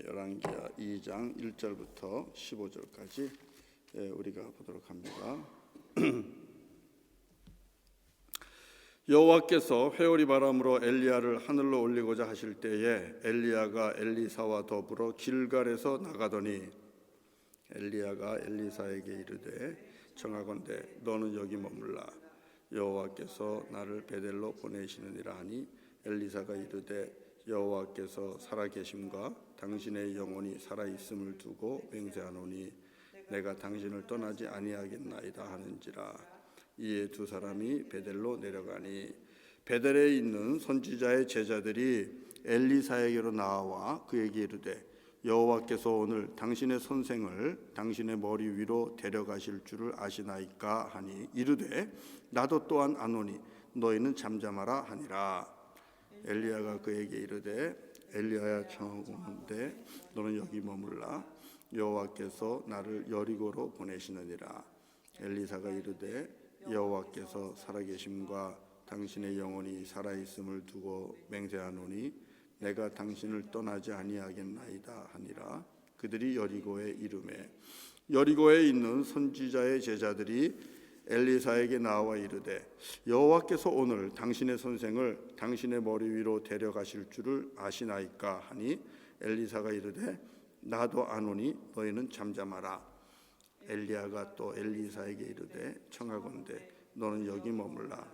열왕기하 2장 1절부터 15절까지 우리가 보도록 합니다. 여호와께서 회오리 바람으로 엘리야를 하늘로 올리고자 하실 때에 엘리야가 엘리사와 더불어 길갈에서 나가더니 엘리야가 엘리사에게 이르되 청하건대 너는 여기 머물라 여호와께서 나를 베델로 보내시느니라 하니 엘리사가 이르되 여호와께서 살아계심과 당신의 영혼이 살아있음을 두고 맹세하노니 내가 당신을 떠나지 아니하겠나이다 하는지라. 이에 두 사람이 베델로 내려가니 베델에 있는 선지자의 제자들이 엘리사에게로 나와 그에게 이르되 여호와께서 오늘 당신의 선생을 당신의 머리 위로 데려가실 줄을 아시나이까 하니 이르되 나도 또한 아노니 너희는 잠잠하라 하니라. 엘리야가 그에게 이르되 엘리야야 청하건대 너는 여기 머물라 여호와께서 나를 여리고로 보내시느니라. 엘리사가 이르되 여호와께서 살아계심과 당신의 영혼이 살아있음을 두고 맹세하노니 내가 당신을 떠나지 아니하겠나이다 하니라. 그들이 여리고에 이르매 여리고에 있는 선지자의 제자들이 엘리사에게 나와 이르되 여호와께서 오늘 당신의 선생을 당신의 머리 위로 데려가실 줄을 아시나이까 하니 엘리사가 이르되 나도 아노니 너희는 잠잠하라. 엘리야가 또 엘리사에게 이르되 청하건대 너는 여기 머물라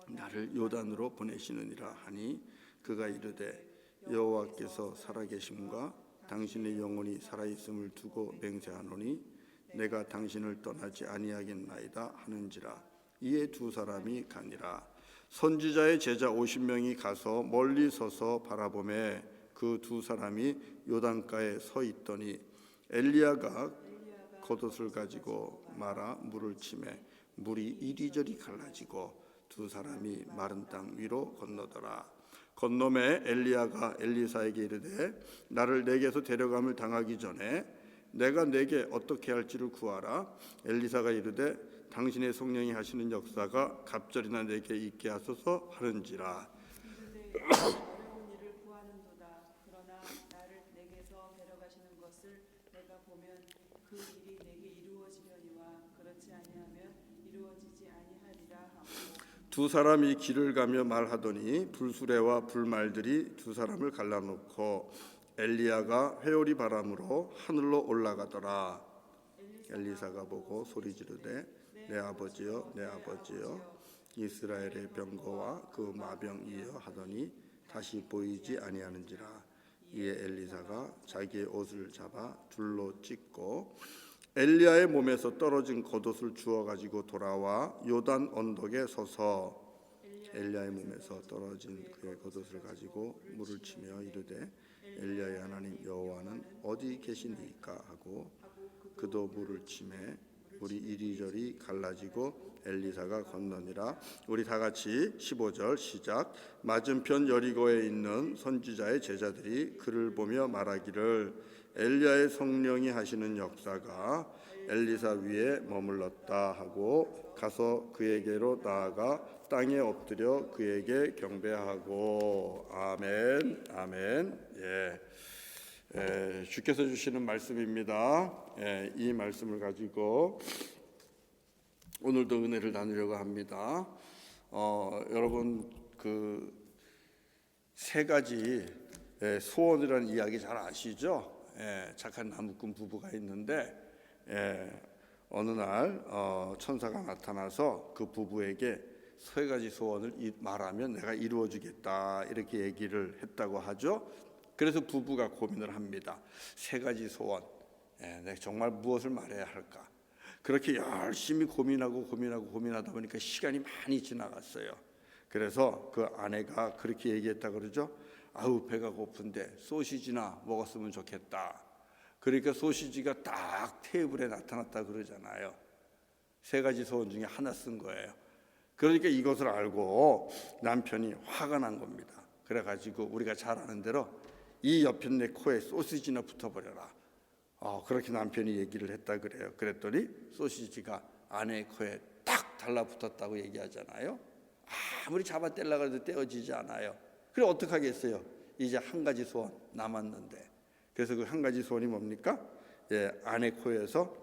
나를 요단으로 보내시느니라 하니 그가 이르되 여호와께서 살아계심과 당신의 영혼이 살아있음을 두고 맹세하노니 내가 당신을 떠나지 아니하겠나이다 하는지라. 이에 두 사람이 가니라. 선지자의 제자 50명이 가서 멀리 서서 바라보매 그 두 사람이 요단가에 서 있더니 엘리야가 겉옷을 가지고 말아 물을 치매 물이 이리저리 갈라지고 두 사람이 마른 땅 위로 건너더라. 건너매 엘리야가 엘리사에게 이르되 나를 내게서 데려감을 당하기 전에 내가 내게 어떻게 할지를 구하라. 엘리사가 이르되 당신의 성령이 하시는 역사가 갑절이나 내게 있게 하소서 하는지라. 어려운 일을 구하는도다. 그러나 나를 내게서 데려가시는 것을 내가 보면 그 일이 내게 이루어지려니와 그렇지 아니하면 이루어지지 아니하리라 하고 두 사람이 길을 가며 말하더니 불수레와 불말들이 두 사람을 갈라놓고 엘리야가 회오리 바람으로 하늘로 올라가더라. 엘리사가 보고 소리 지르되 내 아버지여 내 아버지여 이스라엘의 병거와 그 마병이여 하더니 다시 보이지 아니하는지라. 이에 엘리사가 자기의 옷을 잡아 둘로 찢고 엘리야의 몸에서 떨어진 겉옷을 주워 가지고 돌아와 요단 언덕에 서서 엘리야의 몸에서 떨어진 그의 겉옷을 가지고 물을 치며 이르되 엘리야의 하나님 여호와는 어디 계시니까 하고 그도 물을 치매 물이 이리저리 갈라지고 엘리사가 건너니라. 우리 다 같이 15절 시작. 맞은편 여리고에 있는 선지자의 제자들이 그를 보며 말하기를 엘리야의 성령이 하시는 역사가 엘리사 위에 머물렀다 하고 가서 그에게로 나아가 땅에 엎드려 그에게 경배하고. 아멘 아멘. 주께서 주시는 말씀입니다. 이 말씀을 가지고 오늘도 은혜를 나누려고 합니다. 여러분 그 세 가지 소원이라는 이야기 잘 아시죠? 착한 나무꾼 부부가 있는데 어느 날 천사가 나타나서 그 부부에게 세 가지 소원을 말하면 내가 이루어주겠다 이렇게 얘기를 했다고 하죠. 그래서 부부가 고민을 합니다. 세 가지 소원, 내가 정말 무엇을 말해야 할까? 그렇게 열심히 고민하다 보니까 시간이 많이 지나갔어요. 그래서 그 아내가 그렇게 얘기했다 그러죠. 아우 배가 고픈데 소시지나 먹었으면 좋겠다. 그러니까 소시지가 딱 테이블에 나타났다 그러잖아요. 세 가지 소원 중에 하나 쓴 거예요. 그러니까 이것을 알고 남편이 화가 난 겁니다. 그래가지고 우리가 잘 아는 대로 이 옆편 내 코에 소시지나 붙어버려라. 그렇게 남편이 얘기를 했다 그래요. 그랬더니 소시지가 아내의 코에 딱 달라붙었다고 얘기하잖아요. 아무리 잡아 떼려고 해도 떼어지지 않아요. 그래 어떡하겠어요. 이제 한 가지 소원 남았는데 그래서 그 한 가지 소원이 뭡니까? 아내 코에서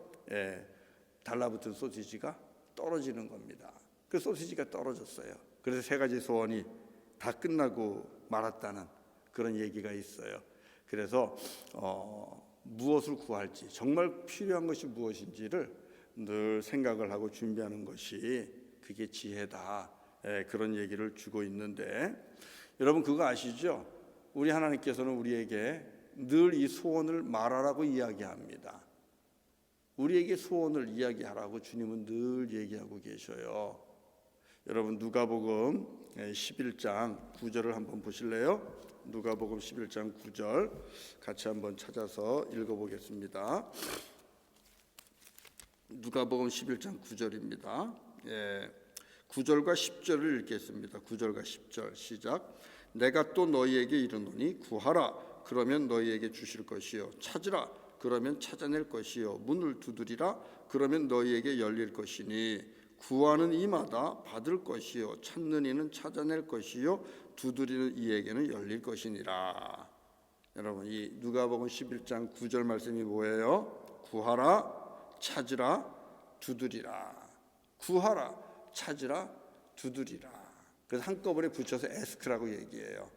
달라붙은 소시지가 떨어지는 겁니다. 그 소시지가 떨어졌어요. 그래서 세 가지 소원이 다 끝나고 말았다는 그런 얘기가 있어요. 그래서 무엇을 구할지, 정말 필요한 것이 무엇인지를 늘 생각을 하고 준비하는 것이 그게 지혜다. 그런 얘기를 주고 있는데, 여러분 그거 아시죠? 우리 하나님께서는 우리에게 늘 이 소원을 말하라고 이야기합니다. 우리에게 소원을 이야기하라고 주님은 늘 얘기하고 계셔요. 여러분 누가복음 11장 9절을 한번 보실래요? 누가복음 11장 9절 같이 한번 찾아서 읽어보겠습니다. 누가복음 11장 9절입니다. 9절과 10절을 읽겠습니다. 9절과 10절 시작. 내가 또 너희에게 이르노니 구하라 그러면 너희에게 주실 것이요 찾으라 그러면 찾아낼 것이요 문을 두드리라 그러면 너희에게 열릴 것이니 구하는 이마다 받을 것이요 찾는 이는 찾아낼 것이요 두드리는 이에게는 열릴 것이니라. 여러분 이 누가복음 11장 9절 말씀이 뭐예요? 구하라 찾으라 두드리라. 구하라 찾으라 두드리라. 그래서 한꺼번에 붙여서 에스크라고 얘기해요.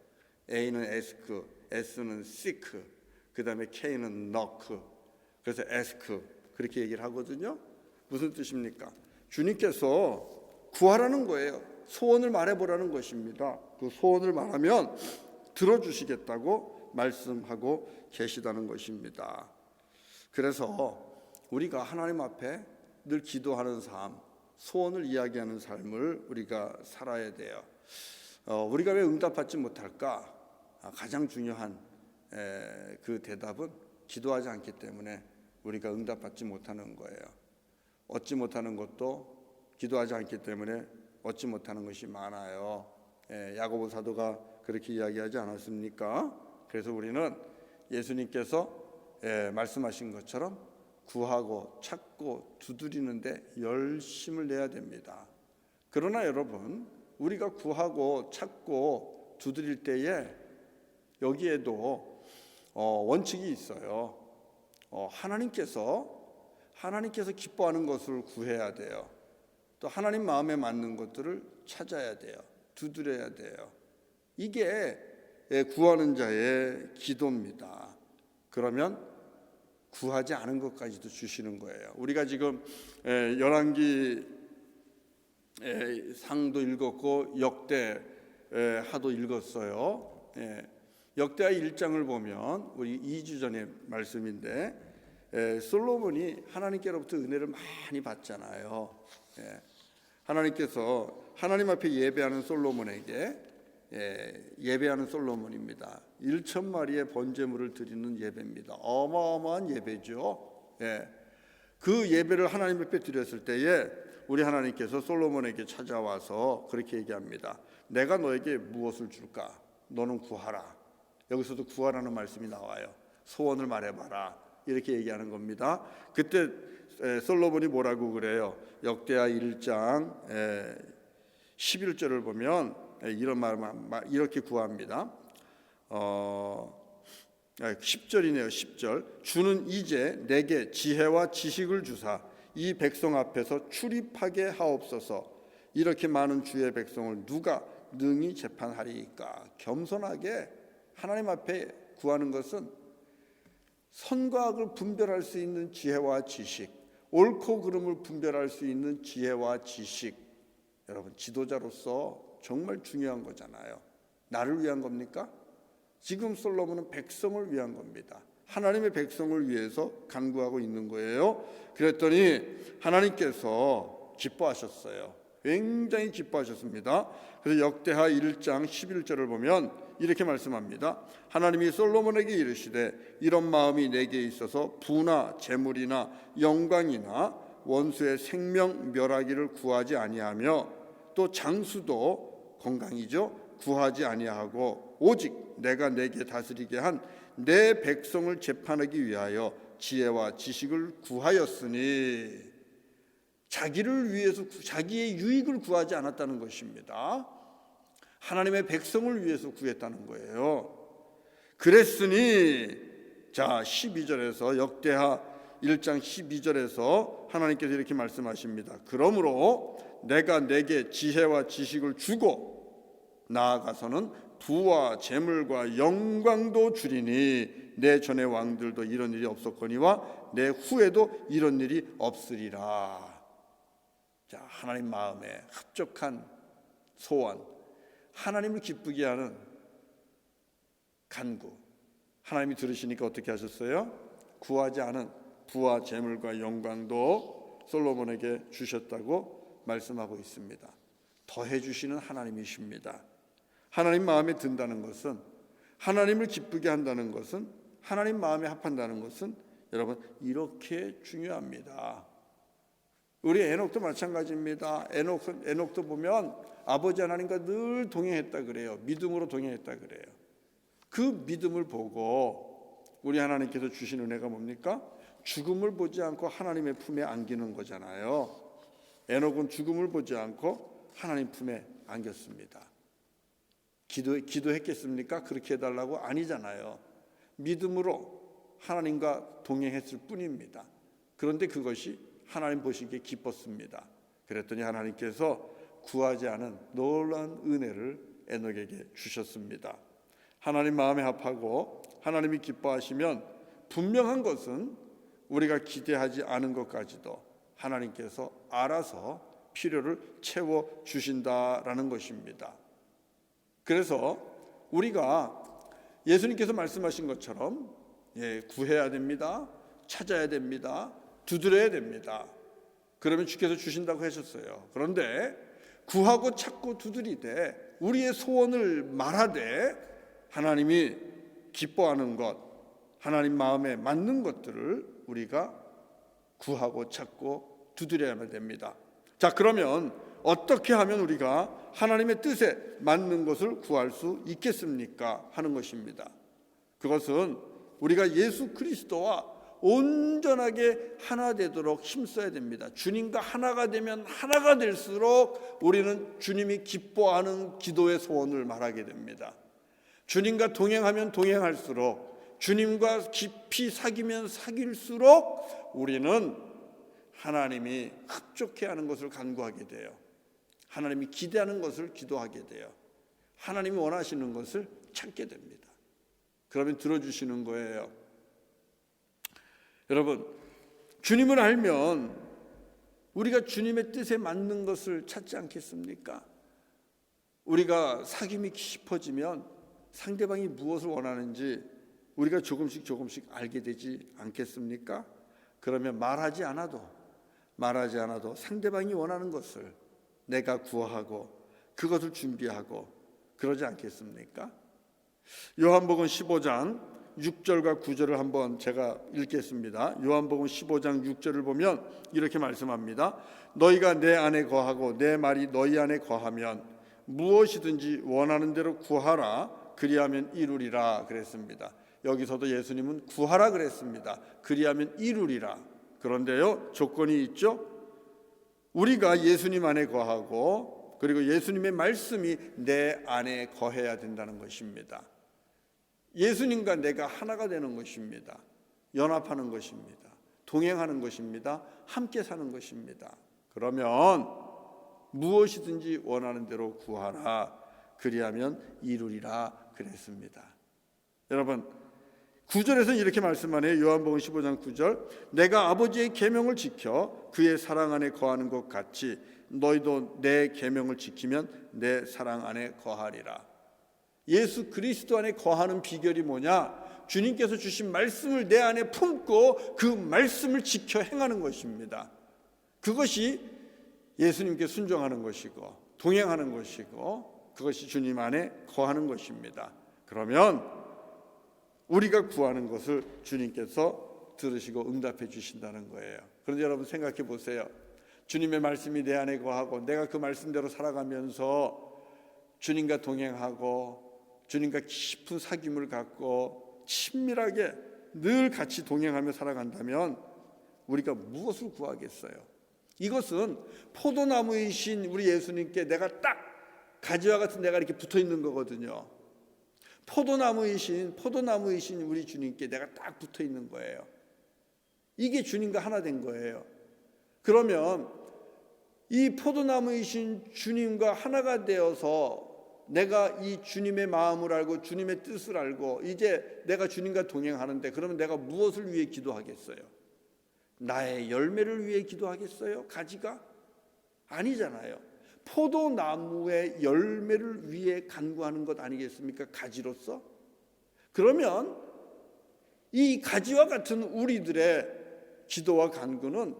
A는 에스크, S는 seek, 그 다음에 K는 knock. 그래서 에스크 그렇게 얘기를 하거든요. 무슨 뜻입니까? 주님께서 구하라는 거예요. 소원을 말해보라는 것입니다. 그 소원을 말하면 들어주시겠다고 말씀하고 계시다는 것입니다. 그래서 우리가 하나님 앞에 늘 기도하는 삶, 소원을 이야기하는 삶을 우리가 살아야 돼요. 우리가 왜 응답받지 못할까? 가장 중요한 그 대답은 기도하지 않기 때문에 우리가 응답받지 못하는 거예요. 얻지 못하는 것도 기도하지 않기 때문에 얻지 못하는 것이 많아요. 야고보 사도가 그렇게 이야기하지 않았습니까? 그래서 우리는 예수님께서 말씀하신 것처럼 구하고 찾고 두드리는데 열심을 내야 됩니다. 그러나 여러분 우리가 구하고 찾고 두드릴 때에 여기에도 원칙이 있어요. 하나님께서 기뻐하는 것을 구해야 돼요. 또 하나님 마음에 맞는 것들을 찾아야 돼요. 두드려야 돼요. 이게 구하는 자의 기도입니다. 그러면 구하지 않은 것까지도 주시는 거예요. 우리가 지금 열왕기 상도 읽었고 역대하도 읽었어요. 역대하 1장을 보면 우리 2주 전의 말씀인데 솔로몬이 하나님께로부터 은혜를 많이 받잖아요. 하나님께서 하나님 앞에 예배하는 솔로몬에게 예배하는 솔로몬입니다. 1,000마리의 번제물을 드리는 예배입니다. 어마어마한 예배죠. 그 예배를 하나님 앞에 드렸을 때에 우리 하나님께서 솔로몬에게 찾아와서 그렇게 얘기합니다. 내가 너에게 무엇을 줄까? 너는 구하라. 여기서도 구하라는 말씀이 나와요. 소원을 말해봐라. 이렇게 얘기하는 겁니다. 그때 솔로몬이 뭐라고 그래요? 역대하 1장 11절을 보면 이런 말 이렇게 구합니다. 10절이네요. 10절. 주는 이제 내게 지혜와 지식을 주사 이 백성 앞에서 출입하게 하옵소서. 이렇게 많은 주의 백성을 누가 능히 재판하리이까? 겸손하게 하나님 앞에 구하는 것은 선과 악을 분별할 수 있는 지혜와 지식, 옳고 그름을 분별할 수 있는 지혜와 지식. 여러분 지도자로서 정말 중요한 거잖아요. 나를 위한 겁니까? 지금 솔로몬은 백성을 위한 겁니다. 하나님의 백성을 위해서 간구하고 있는 거예요. 그랬더니 하나님께서 기뻐하셨어요. 굉장히 기뻐하셨습니다. 그래서 역대하 1장 11절을 보면 이렇게 말씀합니다. 하나님이 솔로몬에게 이르시되 이런 마음이 내게 있어서 부나 재물이나 영광이나 원수의 생명 멸하기를 구하지 아니하며 또 장수도 건강이죠 구하지 아니하고 오직 내가 내게 다스리게 한 내 백성을 재판하기 위하여 지혜와 지식을 구하였으니 자기를 위해서 자기의 유익을 구하지 않았다는 것입니다. 하나님의 백성을 위해서 구했다는 거예요. 그랬으니 자 12절에서 역대하 1장 12절에서 하나님께서 이렇게 말씀하십니다. 그러므로 내가 내게 지혜와 지식을 주고 나아가서는 부와 재물과 영광도 주리니 내 전의 왕들도 이런 일이 없었거니와 내 후에도 이런 일이 없으리라. 자, 하나님 마음에 합족한 소원, 하나님을 기쁘게 하는 간구. 하나님이 들으시니까 어떻게 하셨어요? 구하지 않은 부와 재물과 영광도 솔로몬에게 주셨다고 말씀하고 있습니다. 더해 주시는 하나님이십니다. 하나님 마음에 든다는 것은, 하나님을 기쁘게 한다는 것은, 하나님 마음에 합한다는 것은 여러분 이렇게 중요합니다. 우리 에녹도 마찬가지입니다. 에녹도 보면 아버지 하나님과 늘 동행했다 그래요. 믿음으로 동행했다 그래요. 그 믿음을 보고 우리 하나님께서 주신 은혜가 뭡니까? 죽음을 보지 않고 하나님의 품에 안기는 거잖아요. 에녹은 죽음을 보지 않고 하나님 품에 안겼습니다. 기도했겠습니까? 그렇게 해달라고? 아니잖아요. 믿음으로 하나님과 동행했을 뿐입니다. 그런데 그것이 하나님 보시기에 기뻤습니다. 그랬더니 하나님께서 구하지 않은 놀라운 은혜를 에녹에게 주셨습니다. 하나님 마음에 합하고 하나님이 기뻐하시면 분명한 것은 우리가 기대하지 않은 것까지도 하나님께서 알아서 필요를 채워 주신다라는 것입니다. 그래서 우리가 예수님께서 말씀하신 것처럼 구해야 됩니다. 찾아야 됩니다. 두드려야 됩니다. 그러면 주께서 주신다고 하셨어요. 그런데 구하고 찾고 두드리되 우리의 소원을 말하되 하나님이 기뻐하는 것, 하나님 마음에 맞는 것들을 우리가 구하고 찾고 두드려야만 됩니다. 자, 그러면 어떻게 하면 우리가 하나님의 뜻에 맞는 것을 구할 수 있겠습니까? 하는 것입니다. 그것은 우리가 예수 그리스도와 온전하게 하나 되도록 힘써야 됩니다. 주님과 하나가 되면 하나가 될수록 우리는 주님이 기뻐하는 기도의 소원을 말하게 됩니다. 주님과 동행하면 동행할수록, 주님과 깊이 사귀면 사귈수록 우리는 하나님이 합족해하는 것을 간구하게 돼요. 하나님이 기대하는 것을 기도하게 돼요. 하나님이 원하시는 것을 찾게 됩니다. 그러면 들어주시는 거예요. 여러분, 주님을 알면 우리가 주님의 뜻에 맞는 것을 찾지 않겠습니까? 우리가 사귐이 깊어지면 상대방이 무엇을 원하는지 우리가 조금씩 알게 되지 않겠습니까? 그러면 말하지 않아도 상대방이 원하는 것을 내가 구하고 그것을 준비하고 그러지 않겠습니까? 요한복음 15장 6절과 9절을 한번 제가 읽겠습니다. 요한복음 15장 6절을 보면 이렇게 말씀합니다. 너희가 내 안에 거하고 내 말이 너희 안에 거하면 무엇이든지 원하는 대로 구하라 그리하면 이루리라 그랬습니다. 여기서도 예수님은 구하라 그랬습니다. 그리하면 이루리라. 그런데요, 조건이 있죠. 우리가 예수님 안에 거하고 그리고 예수님의 말씀이 내 안에 거해야 된다는 것입니다. 예수님과 내가 하나가 되는 것입니다. 연합하는 것입니다. 동행하는 것입니다. 함께 사는 것입니다. 그러면 무엇이든지 원하는 대로 구하라 그리하면 이루리라 그랬습니다. 여러분, 9절에서 이렇게 말씀하네요. 요한복음 15장 9절. 내가 아버지의 계명을 지켜 그의 사랑 안에 거하는 것 같이 너희도 내 계명을 지키면 내 사랑 안에 거하리라. 예수 그리스도 안에 거하는 비결이 뭐냐? 주님께서 주신 말씀을 내 안에 품고 그 말씀을 지켜 행하는 것입니다. 그것이 예수님께 순종하는 것이고 동행하는 것이고 그것이 주님 안에 거하는 것입니다. 그러면 우리가 구하는 것을 주님께서 들으시고 응답해 주신다는 거예요. 그런데 여러분 생각해 보세요. 주님의 말씀이 내 안에 거하고 내가 그 말씀대로 살아가면서 주님과 동행하고 주님과 깊은 사귐을 갖고 친밀하게 늘 같이 동행하며 살아간다면 우리가 무엇을 구하겠어요? 이것은 포도나무이신 우리 예수님께 내가 딱 가지와 같은 내가 이렇게 붙어 있는 거거든요. 포도나무이신 우리 주님께 내가 딱 붙어 있는 거예요. 이게 주님과 하나 된 거예요. 그러면 이 포도나무이신 주님과 하나가 되어서 내가 이 주님의 마음을 알고 주님의 뜻을 알고 이제 내가 주님과 동행하는데, 그러면 내가 무엇을 위해 기도하겠어요? 나의 열매를 위해 기도하겠어요? 가지가? 아니잖아요. 포도나무의 열매를 위해 간구하는 것 아니겠습니까? 가지로서? 그러면 이 가지와 같은 우리들의 기도와 간구는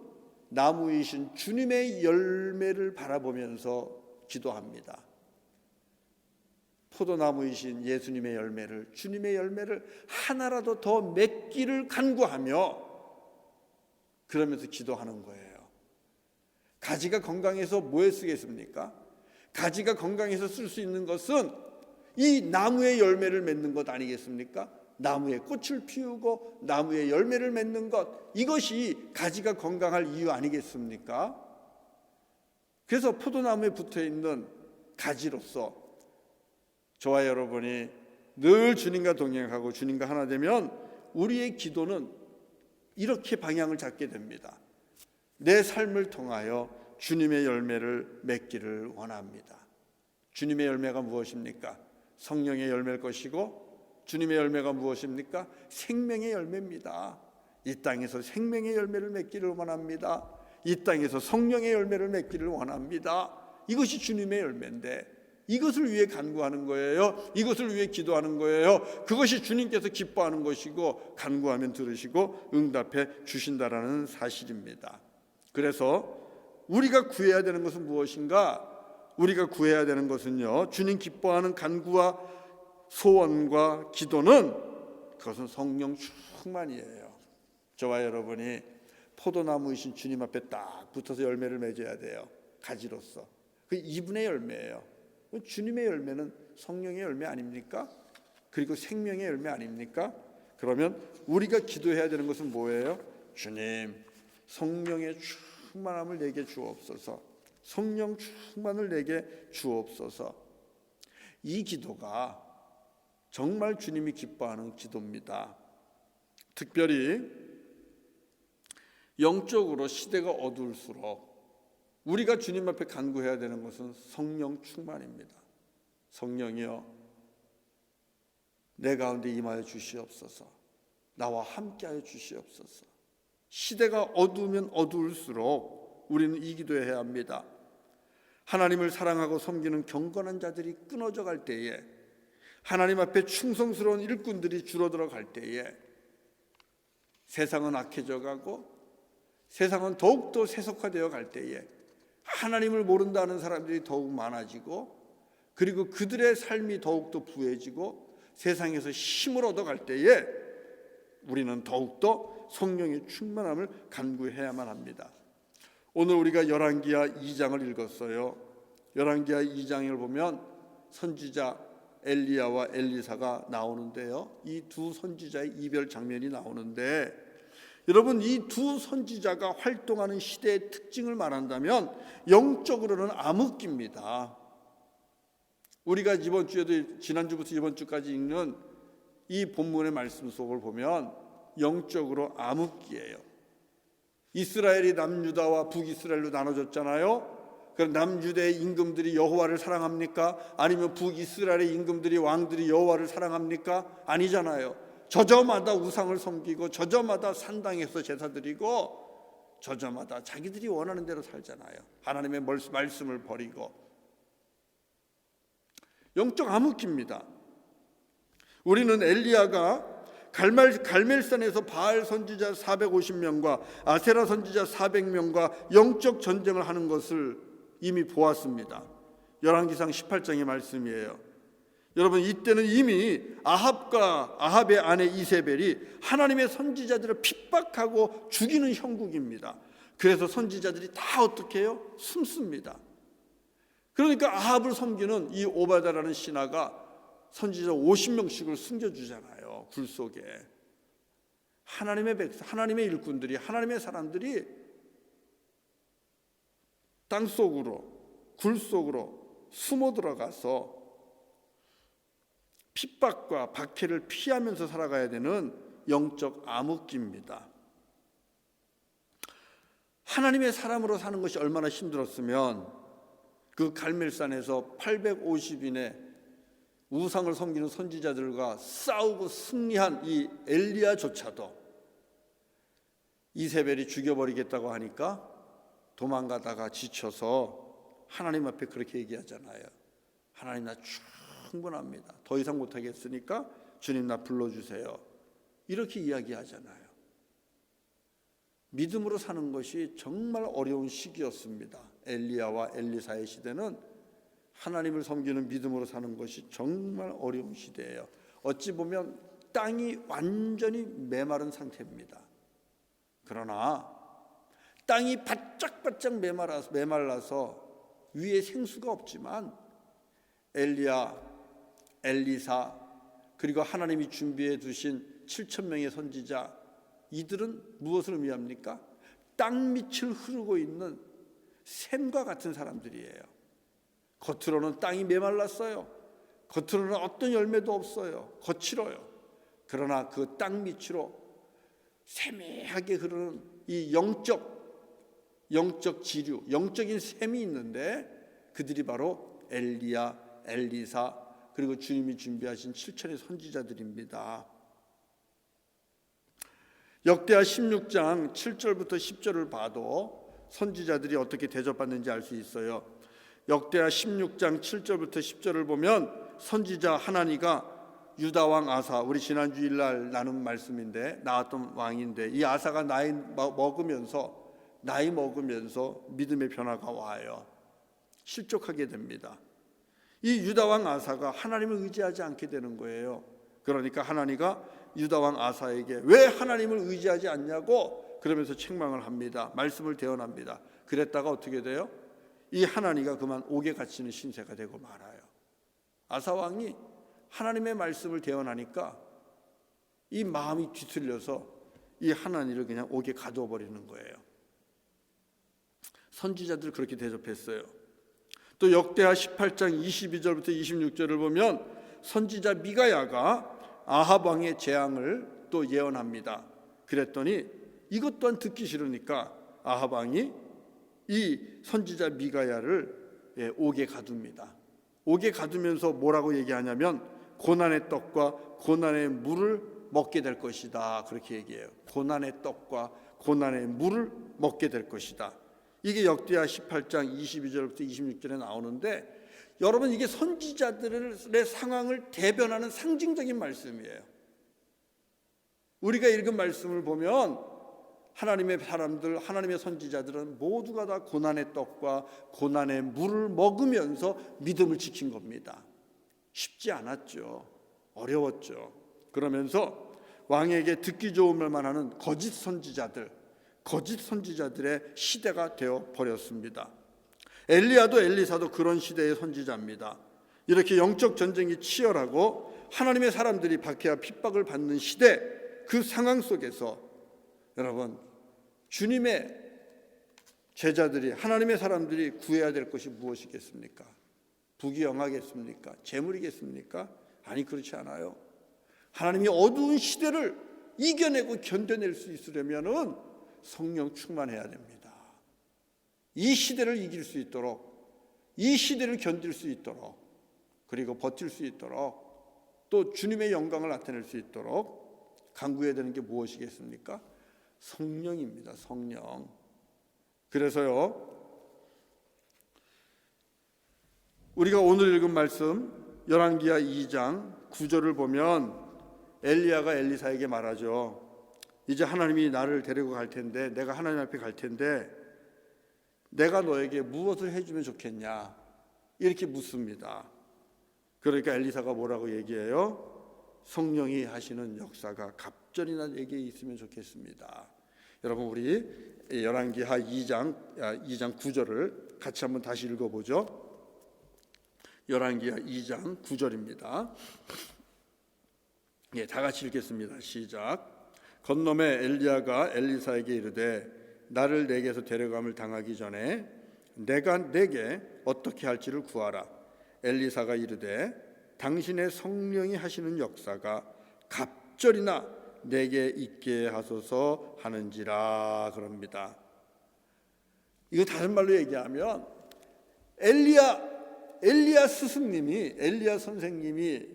나무이신 주님의 열매를 바라보면서 기도합니다. 포도나무이신 예수님의 열매를, 주님의 열매를 하나라도 더 맺기를 간구하며 그러면서 기도하는 거예요. 가지가 건강해서 뭐에 쓰겠습니까? 가지가 건강해서 쓸 수 있는 것은 이 나무의 열매를 맺는 것 아니겠습니까? 나무에 꽃을 피우고 나무의 열매를 맺는 것, 이것이 가지가 건강할 이유 아니겠습니까? 그래서 포도나무에 붙어있는 가지로서 저와 여러분이 늘 주님과 동행하고 주님과 하나 되면 우리의 기도는 이렇게 방향을 잡게 됩니다. 내 삶을 통하여 주님의 열매를 맺기를 원합니다. 주님의 열매가 무엇입니까? 성령의 열매일 것이고, 주님의 열매가 무엇입니까? 생명의 열매입니다. 이 땅에서 생명의 열매를 맺기를 원합니다. 이 땅에서 성령의 열매를 맺기를 원합니다. 이것이 주님의 열매인데 이것을 위해 간구하는 거예요. 이것을 위해 기도하는 거예요. 그것이 주님께서 기뻐하는 것이고 간구하면 들으시고 응답해 주신다라는 사실입니다. 그래서 우리가 구해야 되는 것은 무엇인가? 우리가 구해야 되는 것은요, 주님 기뻐하는 간구와 소원과 기도는 그것은 성령 충만이에요. 저와 여러분이 포도나무이신 주님 앞에 딱 붙어서 열매를 맺어야 돼요. 가지로서. 그 이분의 열매예요. 주님의 열매는 성령의 열매 아닙니까? 그리고 생명의 열매 아닙니까? 그러면 우리가 기도해야 되는 것은 뭐예요? 주님, 성령의 충만함을 내게 주옵소서. 성령 충만을 내게 주옵소서. 이 기도가 정말 주님이 기뻐하는 기도입니다. 특별히 영적으로 시대가 어두울수록 우리가 주님 앞에 간구해야 되는 것은 성령 충만입니다. 성령이여, 내 가운데 임하여 주시옵소서. 나와 함께하여 주시옵소서. 시대가 어두우면 어두울수록 우리는 이 기도해야 합니다. 하나님을 사랑하고 섬기는 경건한 자들이 끊어져 갈 때에, 하나님 앞에 충성스러운 일꾼들이 줄어들어 갈 때에 세상은 악해져 가고 세상은 더욱더 세속화되어 갈 때에 하나님을 모른다는 사람들이 더욱 많아지고, 그리고 그들의 삶이 더욱더 부해지고 세상에서 힘을 얻어갈 때에 우리는 더욱더 성령의 충만함을 간구해야만 합니다. 오늘 우리가 열왕기하 2장을 읽었어요. 열왕기하 2장을 보면 선지자 엘리야와 엘리사가 나오는데요, 이 두 선지자의 이별 장면이 나오는데, 여러분, 이 두 선지자가 활동하는 시대의 특징을 말한다면 영적으로는 암흑기입니다. 우리가 이번 주에도, 지난주부터 이번 주까지 읽는 이 본문의 말씀 속을 보면 영적으로 암흑기예요. 이스라엘이 남유다와 북이스라엘로 나눠졌잖아요. 그럼 남유다의 임금들이 여호와를 사랑합니까? 아니면 북이스라엘의 임금들이, 왕들이 여호와를 사랑합니까? 아니잖아요. 저저마다 우상을 섬기고 저저마다 산당에서 제사 드리고 저저마다 자기들이 원하는 대로 살잖아요. 하나님의 말씀을 버리고. 영적 암흑기입니다. 우리는 엘리야가 갈멜산에서 바알 선지자 450명과 아세라 선지자 400명과 영적 전쟁을 하는 것을 이미 보았습니다. 열왕기상 18장의 말씀이에요. 여러분, 이때는 이미 아합의 아내 이세벨이 하나님의 선지자들을 핍박하고 죽이는 형국입니다. 그래서 선지자들이 다 어떻게 해요? 숨습니다. 그러니까 아합을 섬기는 이 오바다라는 신하가 선지자 50명씩을 숨겨주잖아요. 굴 속에. 하나님의 백성, 하나님의 일꾼들이, 하나님의 사람들이 땅 속으로, 굴 속으로 숨어 들어가서 핍박과 박해를 피하면서 살아가야 되는 영적 암흑기입니다. 하나님의 사람으로 사는 것이 얼마나 힘들었으면 그 갈멜산에서 850인의 우상을 섬기는 선지자들과 싸우고 승리한 이 엘리야조차도 이세벨이 죽여버리겠다고 하니까 도망가다가 지쳐서 하나님 앞에 그렇게 얘기하잖아요. 하나님, 나 충분합니다. 더 이상 못하겠으니까 주님, 나 불러주세요. 이렇게 이야기하잖아요. 믿음으로 사는 것이 정말 어려운 시기였습니다. 엘리야와 엘리사의 시대는 하나님을 섬기는 믿음으로 사는 것이 정말 어려운 시대예요. 어찌 보면 땅이 완전히 메마른 상태입니다. 그러나 땅이 바짝바짝 메말라서 위에 생수가 없지만 엘리야, 엘리사, 그리고 하나님이 준비해 두신 7,000명의 선지자, 이들은 무엇을 의미합니까? 땅 밑을 흐르고 있는 샘과 같은 사람들이에요. 겉으로는 땅이 메말랐어요. 겉으로는 어떤 열매도 없어요. 거칠어요. 그러나 그 땅 밑으로 세밀하게 흐르는 이 영적 지류, 영적인 샘이 있는데 그들이 바로 엘리야, 엘리사, 그리고 주님이 준비하신 7천의 선지자들입니다. 역대하 16장 7절부터 10절을 봐도 선지자들이 어떻게 대접받는지 알 수 있어요. 역대하 16장 7절부터 10절을 보면 선지자 하나니가 유다 왕 아사, 우리 지난 주일날 나눈 말씀인데 나왔던 왕인데, 이 아사가 나이 먹으면서 믿음의 변화가 와요. 실족하게 됩니다. 이 유다 왕 아사가 하나님을 의지하지 않게 되는 거예요. 그러니까 하나니가 유다 왕 아사에게 왜 하나님을 의지하지 않냐고 그러면서 책망을 합니다. 말씀을 대언합니다. 그랬다가 어떻게 돼요? 이 하나니가 그만 옥에 갇히는 신세가 되고 말아요. 아사 왕이 하나님의 말씀을 대언하니까 이 마음이 뒤틀려서 이 하나니를 그냥 옥에 가두어 버리는 거예요. 선지자들 그렇게 대접했어요. 또 역대하 18장 22절부터 26절을 보면 선지자 미가야가 아합 왕의 재앙을 또 예언합니다. 그랬더니 이것 또한 듣기 싫으니까 아합 왕이 이 선지자 미가야를 옥에 가둡니다. 옥에 가두면서 뭐라고 얘기하냐면 고난의 떡과 고난의 물을 먹게 될 것이다, 그렇게 얘기해요. 고난의 떡과 고난의 물을 먹게 될 것이다. 이게 역대하 18장 22절부터 26절에 나오는데, 여러분, 이게 선지자들의 상황을 대변하는 상징적인 말씀이에요. 우리가 읽은 말씀을 보면 하나님의 사람들, 하나님의 선지자들은 모두가 다 고난의 떡과 고난의 물을 먹으면서 믿음을 지킨 겁니다. 쉽지 않았죠. 어려웠죠. 그러면서 왕에게 듣기 좋은 말만 하는 거짓 선지자들의 시대가 되어 버렸습니다. 엘리야도 엘리사도 그런 시대의 선지자입니다. 이렇게 영적 전쟁이 치열하고 하나님의 사람들이 박해와 핍박을 받는 시대, 그 상황 속에서 여러분, 주님의 제자들이, 하나님의 사람들이 구해야 될 것이 무엇이겠습니까? 부귀영화겠습니까? 재물이겠습니까? 아니, 그렇지 않아요. 하나님이 어두운 시대를 이겨내고 견뎌낼 수 있으려면은 성령 충만해야 됩니다. 이 시대를 이길 수 있도록, 이 시대를 견딜 수 있도록, 그리고 버틸 수 있도록, 또 주님의 영광을 나타낼 수 있도록 간구해야 되는 게 무엇이겠습니까? 성령입니다. 성령. 그래서요, 우리가 오늘 읽은 말씀 열왕기하 2장 9절을 보면 엘리야가 엘리사에게 말하죠. 이제 하나님이 나를 데리고 갈 텐데, 내가 하나님 앞에 갈 텐데 내가 너에게 무엇을 해주면 좋겠냐, 이렇게 묻습니다. 그러니까 엘리사가 뭐라고 얘기해요? 성령이 하시는 역사가 갑절이나 내게 있으면 좋겠습니다. 여러분, 우리 열왕기하 2장 9절을 같이 한번 다시 읽어보죠. 열왕기하 2장 9절입니다. 다 같이 읽겠습니다. 시작. 건너매 엘리야가 엘리사에게 이르되 나를 내게서 데려감을 당하기 전에 내가 내게 어떻게 할지를 구하라. 엘리사가 이르되 당신의 성령이 하시는 역사가 갑절이나 내게 있게 하소서 하는지라 그럽니다. 이거 다른 말로 얘기하면 엘리야 스승님이, 엘리야 선생님이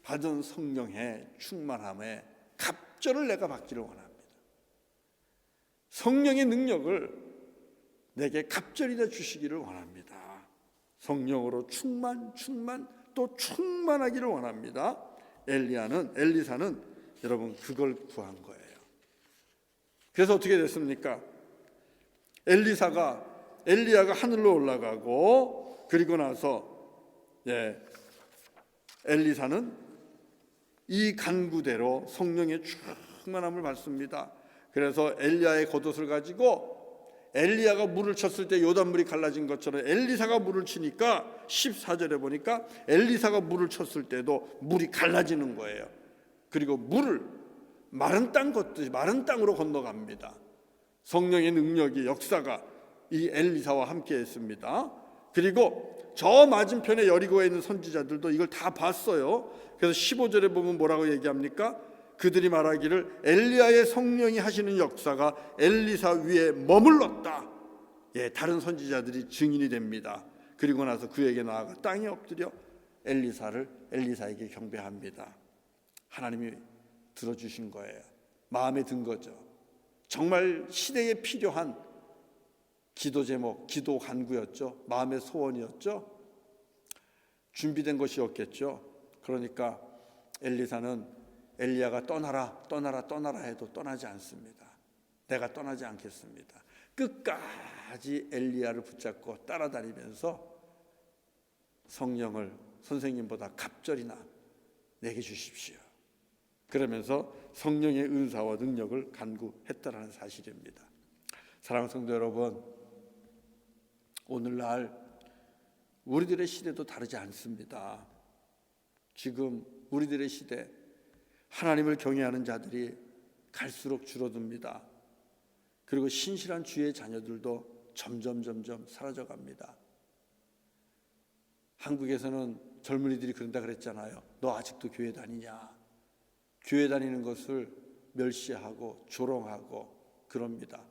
받은 성령의 충만함에 갑절을 내가 받기를 원합니다. 성령의 능력을 내게 갑절이나 주시기를 원합니다. 성령으로 충만 또 충만하기를 원합니다. 엘리사는 여러분 그걸 구한 거예요. 그래서 어떻게 됐습니까? 엘리야가 하늘로 올라가고, 그리고 나서 엘리사는 이 간구대로 성령의 충만함을 받습니다. 그래서 엘리야의 겉옷을 가지고 엘리야가 물을 쳤을 때 요단물이 갈라진 것처럼 엘리사가 물을 치니까 14절에 보니까 엘리사가 물을 쳤을 때도 물이 갈라지는 거예요. 그리고 물을 마른 땅 걷듯이 마른 땅으로 건너갑니다. 성령의 능력이, 역사가 이 엘리사와 함께 했습니다. 그리고 저 맞은편에 여리고에 있는 선지자들도 이걸 다 봤어요. 그래서 15절에 보면 뭐라고 얘기합니까? 그들이 말하기를 엘리야의 성령이 하시는 역사가 엘리사 위에 머물렀다. 다른 선지자들이 증인이 됩니다. 그리고 나서 그에게 나아가 땅에 엎드려 엘리사에게 경배합니다. 하나님이 들어주신 거예요. 마음에 든 거죠. 정말 시대에 필요한 기도 제목, 기도 간구였죠. 마음의 소원이었죠. 준비된 것이었겠죠. 그러니까 엘리사는 엘리야가 떠나라 해도 떠나지 않습니다. 내가 떠나지 않겠습니다. 끝까지 엘리야를 붙잡고 따라다니면서 성령을 선생님보다 갑절이나 내게 주십시오. 그러면서 성령의 은사와 능력을 간구했다라는 사실입니다. 사랑하는 성도 여러분, 오늘날 우리들의 시대도 다르지 않습니다. 지금 우리들의 시대, 하나님을 경외하는 자들이 갈수록 줄어듭니다. 그리고 신실한 주의 자녀들도 점점 사라져갑니다. 한국에서는 젊은이들이 그런다 그랬잖아요. 너 아직도 교회 다니냐? 교회 다니는 것을 멸시하고 조롱하고 그럽니다.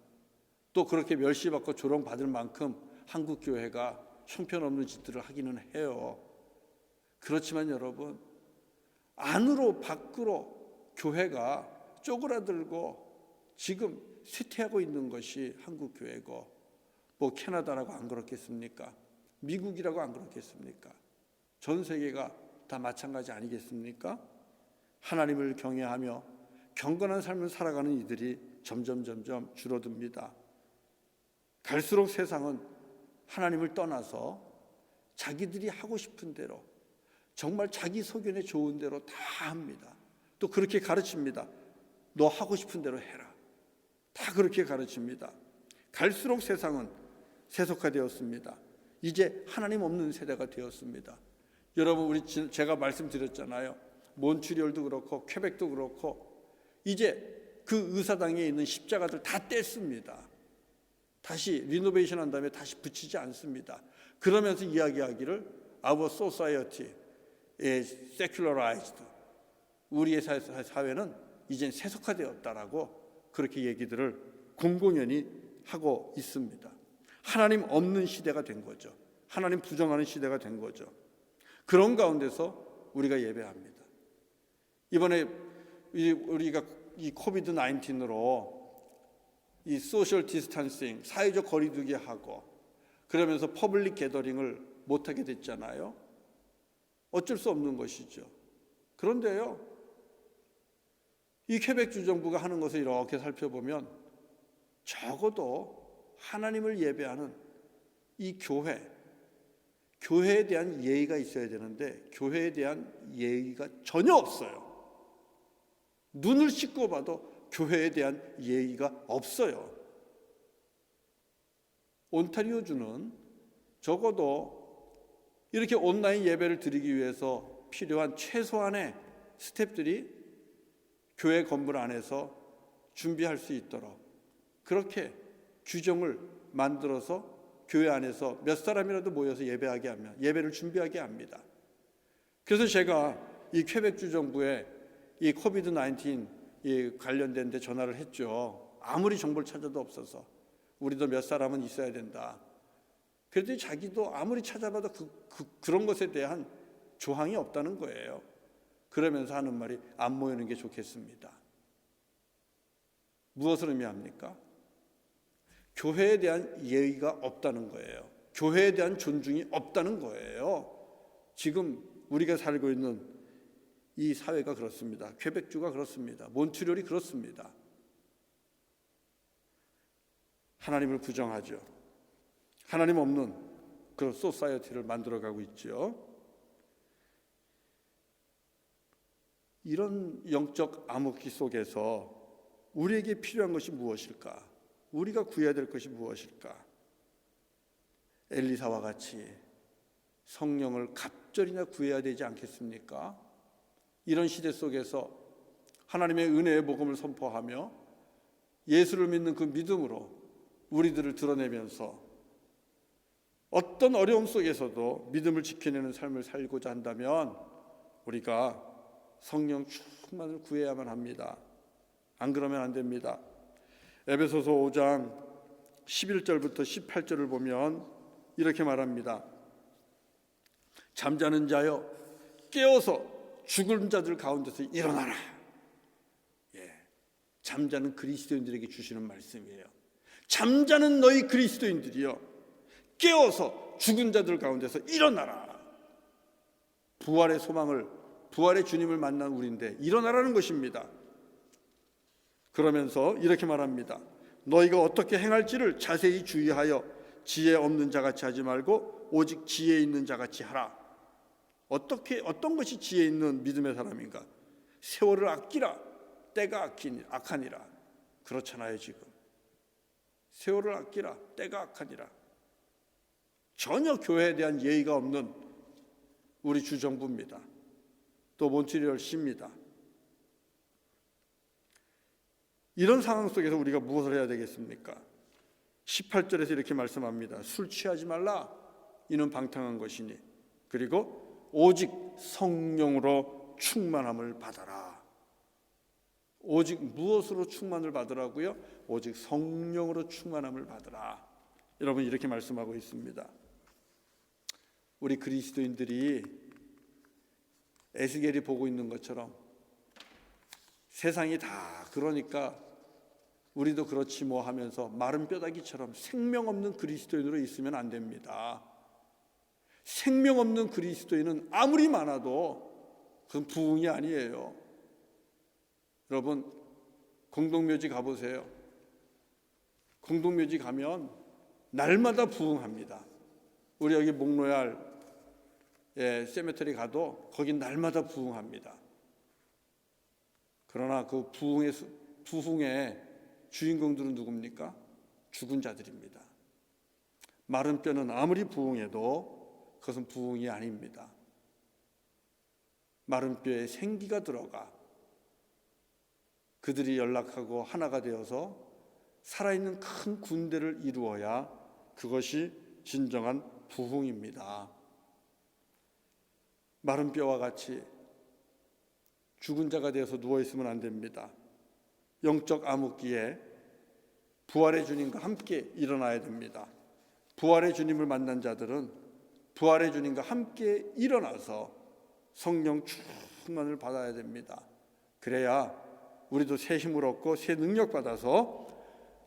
또 그렇게 멸시받고 조롱받을 만큼 한국 교회가 형편없는 짓들을 하기는 해요. 그렇지만 여러분, 안으로 밖으로 교회가 쪼그라들고 지금 쇠퇴하고 있는 것이 한국 교회고, 뭐 캐나다라고 안 그렇겠습니까? 미국이라고 안 그렇겠습니까? 전 세계가 다 마찬가지 아니겠습니까? 하나님을 경외하며 경건한 삶을 살아가는 이들이 점점 줄어듭니다. 갈수록 세상은 하나님을 떠나서 자기들이 하고 싶은 대로, 정말 자기 소견에 좋은 대로 다 합니다. 또 그렇게 가르칩니다. 너 하고 싶은 대로 해라. 다 그렇게 가르칩니다. 갈수록 세상은 세속화되었습니다. 이제 하나님 없는 세대가 되었습니다. 여러분, 제가 말씀드렸잖아요. 몬트리올도 그렇고 퀘벡도 그렇고 이제 그 의사당에 있는 십자가들 다 뗐습니다. 다시 리노베이션 한 다음에 다시 붙이지 않습니다. 그러면서 이야기하기를 Our society is secularized. 우리의 사회는 이젠 세속화되었다라고 그렇게 얘기들을 공공연히 하고 있습니다. 하나님 없는 시대가 된 거죠. 하나님 부정하는 시대가 된 거죠. 그런 가운데서 우리가 예배합니다. 이번에 우리가 이 코비드 19으로 이 소셜 디스턴싱, 사회적 거리두기 하고 그러면서 퍼블릭 게더링을 못하게 됐잖아요. 어쩔 수 없는 것이죠. 그런데요, 이 퀘벡 주정부가 하는 것을 이렇게 살펴보면 적어도 하나님을 예배하는 이 교회에 대한 예의가 있어야 되는데 교회에 대한 예의가 전혀 없어요. 눈을 씻고 봐도 교회에 대한 예의가 없어요. 온타리오주는 적어도 이렇게 온라인 예배를 드리기 위해서 필요한 최소한의 스텝들이 교회 건물 안에서 준비할 수 있도록 그렇게 규정을 만들어서 교회 안에서 몇 사람이라도 모여서 예배하게 하면 예배를 준비하게 합니다. 그래서 제가 이 퀘벡주 정부에 이 코비드 19 관련된 데 전화를 했죠. 아무리 정보를 찾아도 없어서 우리도 몇 사람은 있어야 된다. 그랬더니 자기도 아무리 찾아봐도 그런 것에 대한 조항이 없다는 거예요. 그러면서 하는 말이 안 모이는 게 좋겠습니다. 무엇을 의미합니까? 교회에 대한 예의가 없다는 거예요. 교회에 대한 존중이 없다는 거예요. 지금 우리가 살고 있는 이 사회가 그렇습니다. 퀘벡주가 그렇습니다. 몬트리올이 그렇습니다. 하나님을 부정하죠. 하나님 없는 그런 소사이어티를 만들어가고 있죠. 이런 영적 암흑기 속에서 우리에게 필요한 것이 무엇일까? 우리가 구해야 될 것이 무엇일까? 엘리사와 같이 성령을 갑절이나 구해야 되지 않겠습니까? 이런 시대 속에서 하나님의 은혜의 복음을 선포하며 예수를 믿는 그 믿음으로 우리들을 드러내면서 어떤 어려움 속에서도 믿음을 지켜내는 삶을 살고자 한다면 우리가 성령 충만을 구해야만 합니다. 안 그러면 안 됩니다. 에베소서 5장 11절부터 18절을 보면 이렇게 말합니다. 잠자는 자여 깨어서 죽은 자들 가운데서 일어나라. 잠자는 그리스도인들에게 주시는 말씀이에요. 잠자는 너희 그리스도인들이여 깨어서 죽은 자들 가운데서 일어나라. 부활의 소망을, 부활의 주님을 만난 우리인데 일어나라는 것입니다. 그러면서 이렇게 말합니다. 너희가 어떻게 행할지를 자세히 주의하여 지혜 없는 자같이 하지 말고 오직 지혜 있는 자같이 하라. 어떤 것이 지혜 있는 믿음의 사람인가? 세월을 아끼라. 때가 악하니라. 그렇잖아요. 지금 세월을 아끼라. 때가 악하니라. 전혀 교회에 대한 예의가 없는 우리 주정부입니다. 또 몬트리올 시입니다. 이런 상황 속에서 우리가 무엇을 해야 되겠습니까? 18절에서 이렇게 말씀합니다. 술 취하지 말라. 이는 방탕한 것이니. 그리고 오직 성령으로 충만함을 받아라. 오직 무엇으로 충만을 받으라고요? 오직 성령으로 충만함을 받으라. 여러분 이렇게 말씀하고 있습니다. 우리 그리스도인들이 에스겔이 보고 있는 것처럼 세상이 다 그러니까 우리도 그렇지 뭐 하면서 마른 뼈다귀처럼 생명 없는 그리스도인으로 있으면 안 됩니다. 생명 없는 그리스도인은 아무리 많아도 그건 부흥이 아니에요. 여러분 공동묘지 가보세요. 공동묘지 가면 날마다 부흥합니다. 우리 여기 목로얄 세메터리 가도 거긴 날마다 부흥합니다. 그러나 그 부흥의 주인공들은 누굽니까? 죽은 자들입니다. 마른 뼈는 아무리 부흥해도 그것은 부흥이 아닙니다. 마른 뼈에 생기가 들어가 그들이 연락하고 하나가 되어서 살아있는 큰 군대를 이루어야 그것이 진정한 부흥입니다. 마른 뼈와 같이 죽은 자가 되어서 누워있으면 안 됩니다. 영적 암흑기에 부활의 주님과 함께 일어나야 됩니다. 부활의 주님을 만난 자들은 부활의 주님과 함께 일어나서 성령 충만을 받아야 됩니다. 그래야 우리도 새 힘을 얻고 새 능력 받아서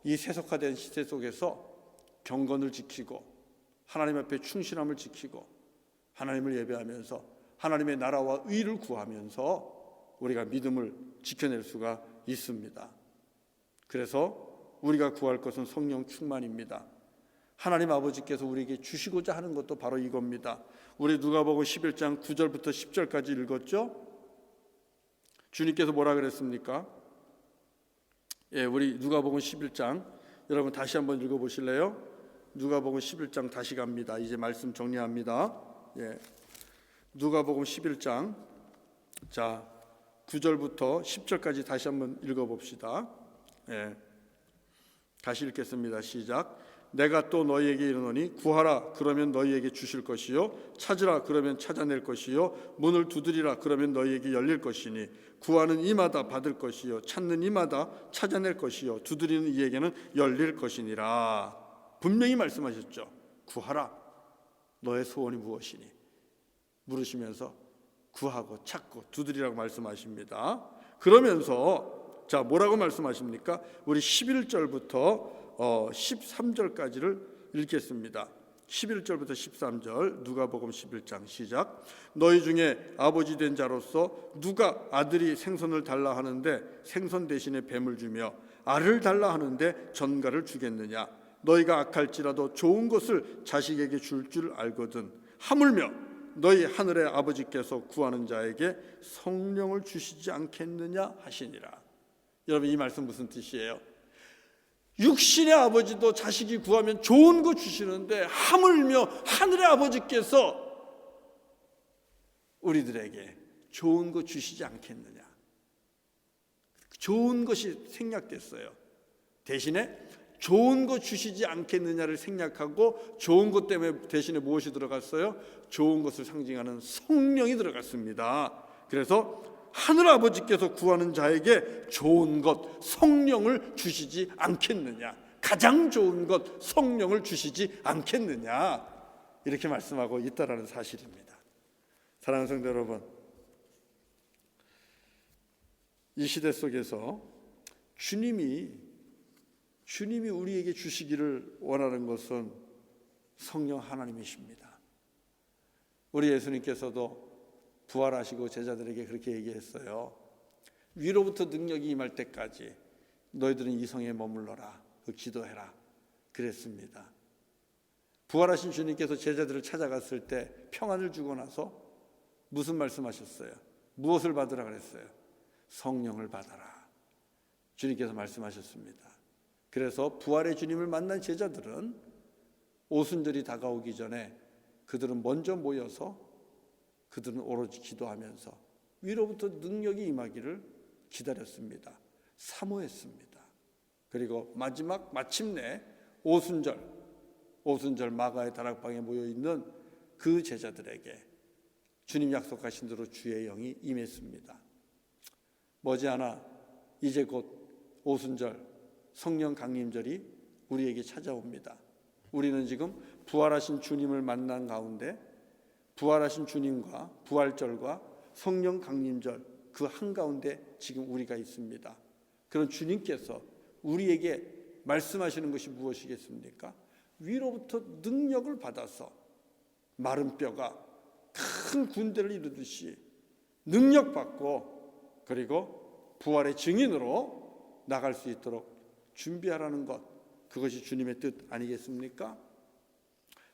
이 세속화된 시대 속에서 경건을 지키고 하나님 앞에 충실함을 지키고 하나님을 예배하면서 하나님의 나라와 의를 구하면서 우리가 믿음을 지켜낼 수가 있습니다. 그래서 우리가 구할 것은 성령 충만입니다. 하나님 아버지께서 우리에게 주시고자 하는 것도 바로 이겁니다. 우리 누가복음 11장 9절부터 10절까지 읽었죠? 주님께서 뭐라 그랬습니까? 우리 누가복음 11장 여러분 다시 한번 읽어보실래요? 누가복음 11장 다시 갑니다. 이제 말씀 정리합니다. 누가복음 11장 9절부터 10절까지 다시 한번 읽어봅시다. 다시 읽겠습니다. 시작. 내가 또 너희에게 이르노니 구하라 그러면 너희에게 주실 것이요 찾으라 그러면 찾아낼 것이요 문을 두드리라 그러면 너희에게 열릴 것이니 구하는 이마다 받을 것이요 찾는 이마다 찾아낼 것이요 두드리는 이에게는 열릴 것이니라. 분명히 말씀하셨죠. 구하라. 너의 소원이 무엇이니? 물으시면서 구하고 찾고 두드리라고 말씀하십니다. 그러면서 자 뭐라고 말씀하십니까? 우리 11절부터 13절까지를 읽겠습니다. 11절부터 13절 누가복음 11장 시작. 너희 중에 아버지 된 자로서 누가 아들이 생선을 달라 하는데 생선 대신에 뱀을 주며 알을 달라 하는데 전갈을 주겠느냐? 너희가 악할지라도 좋은 것을 자식에게 줄 줄 알거든. 하물며 너희 하늘의 아버지께서 구하는 자에게 성령을 주시지 않겠느냐 하시니라. 여러분 이 말씀 무슨 뜻이에요? 육신의 아버지도 자식이 구하면 좋은 거 주시는데 하물며 하늘의 아버지께서 우리들에게 좋은 거 주시지 않겠느냐. 좋은 것이 생략됐어요. 대신에 좋은 거 주시지 않겠느냐를 생략하고 좋은 것 때문에 대신에 무엇이 들어갔어요? 좋은 것을 상징하는 성령이 들어갔습니다. 그래서 하늘 아버지께서 구하는 자에게 좋은 것 성령을 주시지 않겠느냐, 가장 좋은 것 성령을 주시지 않겠느냐, 이렇게 말씀하고 있다라는 사실입니다. 사랑하는 성도 여러분, 이 시대 속에서 주님이 우리에게 주시기를 원하는 것은 성령 하나님이십니다. 우리 예수님께서도 부활하시고 제자들에게 그렇게 얘기했어요. 위로부터 능력이 임할 때까지 너희들은 이 성에 머물러라, 기도해라 그랬습니다. 부활하신 주님께서 제자들을 찾아갔을 때 평안을 주고 나서 무슨 말씀하셨어요? 무엇을 받으라 그랬어요? 성령을 받아라. 주님께서 말씀하셨습니다. 그래서 부활의 주님을 만난 제자들은 오순절이 다가오기 전에 그들은 먼저 모여서 그들은 오로지 기도하면서 위로부터 능력이 임하기를 기다렸습니다. 사모했습니다. 그리고 마침내 오순절 마가의 다락방에 모여있는 그 제자들에게 주님 약속하신 대로 주의 영이 임했습니다. 머지않아 이제 곧 오순절 성령 강림절이 우리에게 찾아옵니다. 우리는 지금 부활하신 주님을 만난 가운데 부활하신 주님과 부활절과 성령 강림절 그 한가운데 지금 우리가 있습니다. 그런 주님께서 우리에게 말씀하시는 것이 무엇이겠습니까? 위로부터 능력을 받아서 마른 뼈가 큰 군대를 이루듯이 능력받고 그리고 부활의 증인으로 나갈 수 있도록 준비하라는 것, 그것이 주님의 뜻 아니겠습니까?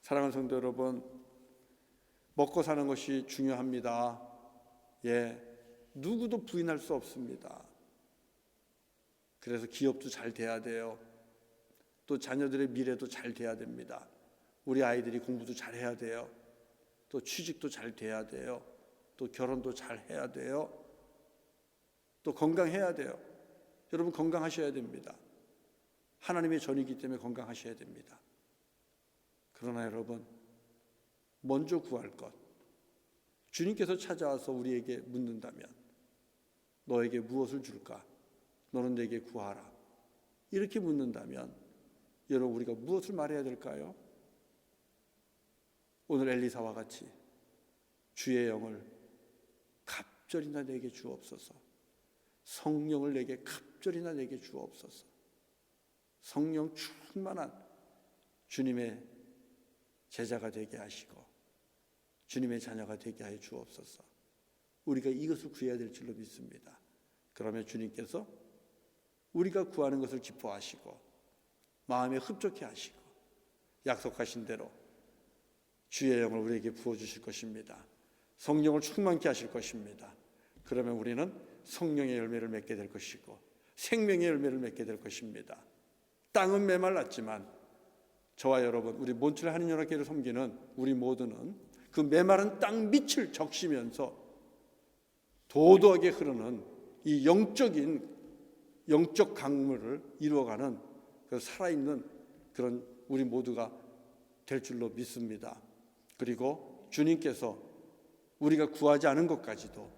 사랑하는 성도 여러분, 먹고 사는 것이 중요합니다. 누구도 부인할 수 없습니다. 그래서 기업도 잘 돼야 돼요. 또 자녀들의 미래도 잘 돼야 됩니다. 우리 아이들이 공부도 잘 해야 돼요. 또 취직도 잘 돼야 돼요. 또 결혼도 잘 해야 돼요. 또 건강해야 돼요. 여러분 건강하셔야 됩니다. 하나님의 전이기 때문에 건강하셔야 됩니다. 그러나 여러분 먼저 구할 것, 주님께서 찾아와서 우리에게 묻는다면 너에게 무엇을 줄까? 너는 내게 구하라. 이렇게 묻는다면 여러분 우리가 무엇을 말해야 될까요? 오늘 엘리사와 같이 주의 영을 갑절이나 내게 주옵소서. 성령을 내게 갑절이나 내게 주옵소서. 성령 충만한 주님의 제자가 되게 하시고 주님의 자녀가 되게 하여 주옵소서. 우리가 이것을 구해야 될 줄로 믿습니다. 그러면 주님께서 우리가 구하는 것을 기뻐하시고 마음에 흡족해 하시고 약속하신 대로 주의 영을 우리에게 부어주실 것입니다. 성령을 충만케 하실 것입니다. 그러면 우리는 성령의 열매를 맺게 될 것이고 생명의 열매를 맺게 될 것입니다. 땅은 메말랐지만 저와 여러분, 우리 몬트레 한인연합교회를 섬기는 우리 모두는 그 메마른 땅 밑을 적시면서 도도하게 흐르는 이 영적 강물을 이루어가는 그 살아있는 그런 우리 모두가 될 줄로 믿습니다. 그리고 주님께서 우리가 구하지 않은 것까지도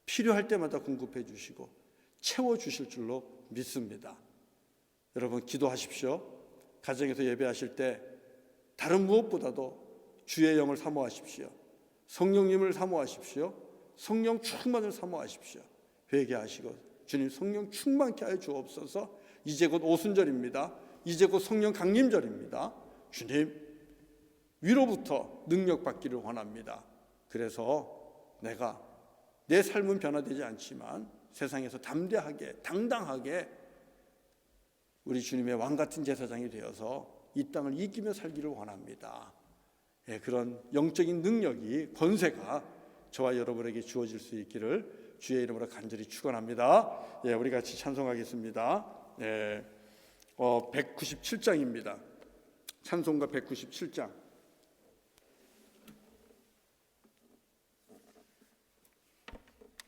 필요할 때마다 공급해 주시고 채워 주실 줄로 믿습니다. 여러분 기도하십시오. 가정에서 예배하실 때 다른 무엇보다도 주의 영을 사모하십시오. 성령님을 사모하십시오. 성령 충만을 사모하십시오. 회개하시고 주님 성령 충만케 하여 주옵소서. 이제 곧 오순절입니다. 이제 곧 성령 강림절입니다. 주님 위로부터 능력 받기를 원합니다. 그래서 내가 내 삶은 변화되지 않지만 세상에서 담대하게 당당하게 우리 주님의 왕같은 제사장이 되어서 이 땅을 이기며 살기를 원합니다. 그런 영적인 능력이 권세가 저와 여러분에게 주어질 수 있기를 주의 이름으로 간절히 축원합니다. 우리 같이 찬송하겠습니다. 197장입니다. 찬송가 197장.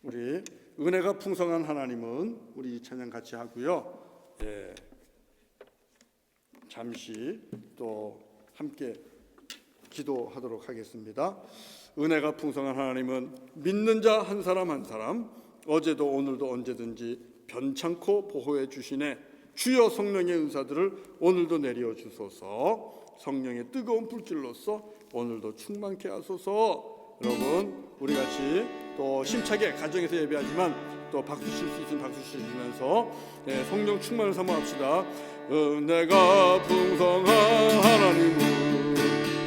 우리 은혜가 풍성한 하나님은 우리 찬양 같이 하고요. 잠시 또 함께 기도하도록 하겠습니다. 은혜가 풍성한 하나님은 믿는 자 한 사람 한 사람 어제도 오늘도 언제든지 변창코 보호해 주시네. 주여 성령의 은사들을 오늘도 내려 주소서. 성령의 뜨거운 불길로서 오늘도 충만케 하소서. 여러분 우리 같이 또 힘차게 가정에서 예배하지만 또 박수 칠 수 있으면 박수 치시면서 성령 충만을 사모합시다. 은혜가 풍성한 하나님은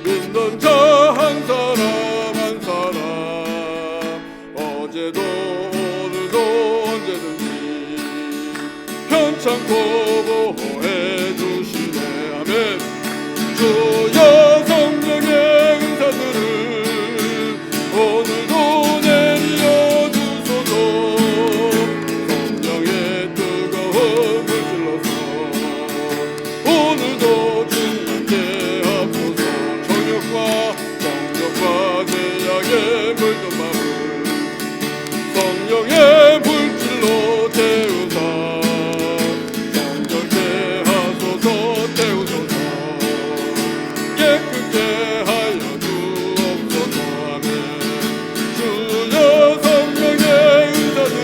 믿는 자 한 사람 한 사람 어제도 오늘도 언제든지 편찮고 보호해 주시네. 아멘. 주여 성령의 은사들을 오늘도 내려 주소서. 성령의 뜨거운 불질러서 오늘도 충만케 하소서. 정욕과 죄악에 물든 마음을 성령의 불질로 태우사. 정결케 하소서. 태우소서. 깨끗게 하여 주옵소서. 아멘. 주여 성령의 은사들을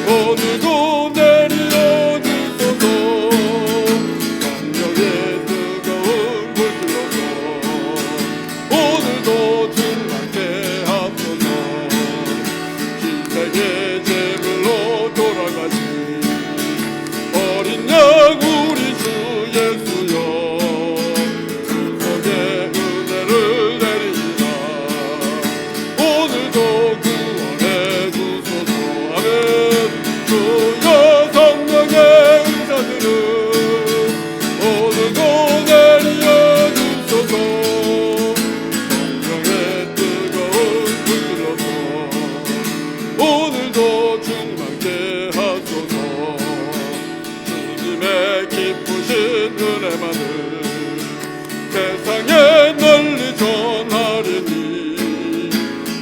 오늘도 내려 주소서. 성령의 뜨거운 불질로서 오늘도 충만케 하소서. 신세계 제물로 돌아가신 어린 양 우리 주 예수여 주석의 은혜를 내리라. 오늘도 구원해 주소서. 아멘. 주여 성령의 은사들을 오늘도 내려 주소서. 성령의 뜨거운 불질러서 오늘도 충만케 하소서. 주님의 기쁘신 은혜만을 세상에 널리 전하리니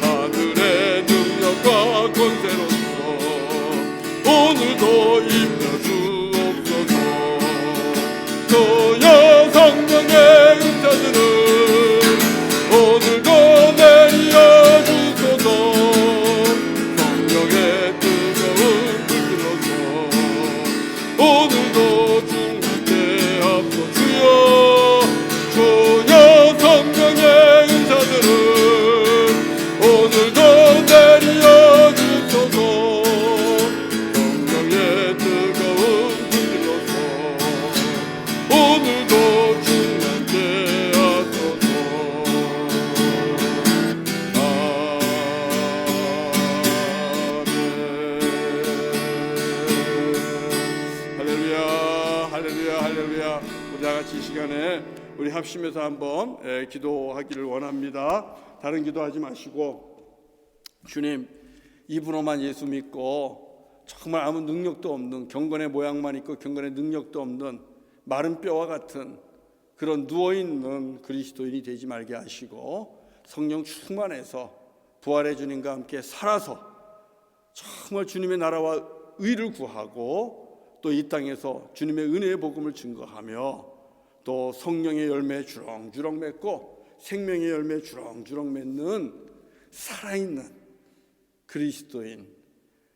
하늘의 능력과 권세로서 오늘도 임하 주옵소서. 주여 성령의 은사들을 오늘도 내려 주소서. 성령의 뜨거운 불길로서 오늘도 충만케 하소서. 주여 성령의 은사들을 오늘도 내려 주소서. 성령의 뜨거운 불길로서 오늘도 충만케 하소서. 할렐루야, 할렐루야, 할렐루야. 우리 다 같이 이 시간에 우리 합심해서 한번 기도하기를 원합니다. 다른 기도하지 마시고 주님 입으로만 예수 믿고 정말 아무 능력도 없는 경건의 모양만 있고 경건의 능력도 없는 마른 뼈와 같은 그런 누워있는 그리스도인이 되지 말게 하시고 성령 충만해서 부활의 주님과 함께 살아서 정말 주님의 나라와 의를 구하고 또 이 땅에서 주님의 은혜의 복음을 증거하며 또 성령의 열매 주렁주렁 맺고 생명의 열매 주렁주렁 맺는 살아있는 그리스도인,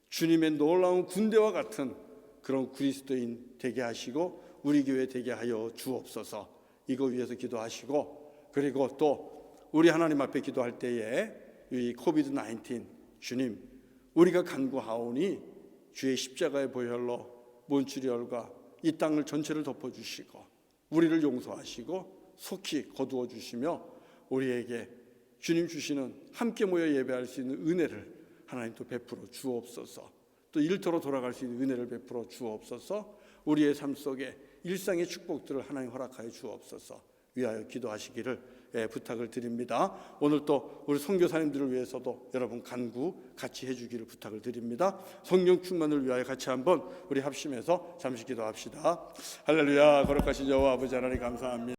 주님의 놀라운 군대와 같은 그런 그리스도인 되게 하시고 우리 교회 되게 하여 주옵소서. 이거 위해서 기도하시고, 그리고 또 우리 하나님 앞에 기도할 때에 이 코비드 19 주님, 우리가 간구하오니 주의 십자가의 보혈로 몬트리올과 이 땅을 전체를 덮어주시고 우리를 용서하시고 속히 거두어 주시며 우리에게 주님 주시는 함께 모여 예배할 수 있는 은혜를 하나님 또 베풀어 주옵소서. 또 일터로 돌아갈 수 있는 은혜를 베풀어 주옵소서. 우리의 삶 속에 일상의 축복들을 하나님 허락하여 주옵소서. 위하여 기도하시기를 부탁을 드립니다. 오늘 또 우리 선교사님들을 위해서도 여러분 간구 같이 해주기를 부탁을 드립니다. 성령 충만을 위하여 같이 한번 우리 합심해서 잠시 기도합시다. 할렐루야. 거룩하신 여호와 아버지 하나님 감사합니다.